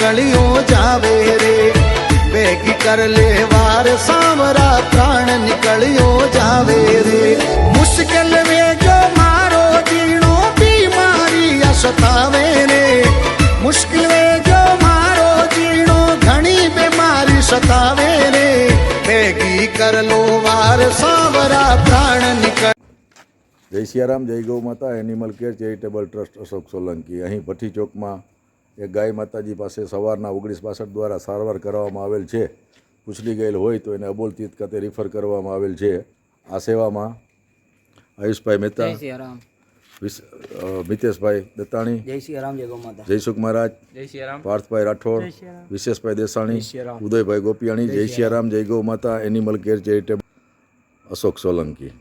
निकलियो जावे रे बेगी कर ले वार सांवरा प्राण निकलियो जावे रे मुश्किल में जो मारो जीणो बीमारी सतावे रे मुश्किल में जो मारो जीणो घणी बीमारी सतावे रे बेगी कर लो वार सांवरा प्राण निकल। जय सियाराम, जय गौ माता। एनिमल केर चेरिटेबल ट्रस्ट अशोक सोलंकी। અહીં ભઠ્ઠી ચોકમાં એક ગાય માતાજી પાસે સવારના 1962 દ્વારા સારવાર કરવામાં આવેલ છે। પૂછડી ગયેલ હોય તો એને અબોલ તીર્થ ખાતે રિફર કરવામાં આવેલ છે। આ સેવામાં આયુષભાઈ મહેતા, મિતેશભાઈ દત્તાણી, જય સિયારામ, જય ગૌ માતા, જયસુખ મહારાજ, જય સિયારામ, પાર્થભાઈ રાઠોડ, વિશેષભાઈ દેસાણી, ઉદયભાઈ ગોપિયાણી। જય સિયારામ, જય ગૌ માતા। Animal care charitable Ashok Solanki.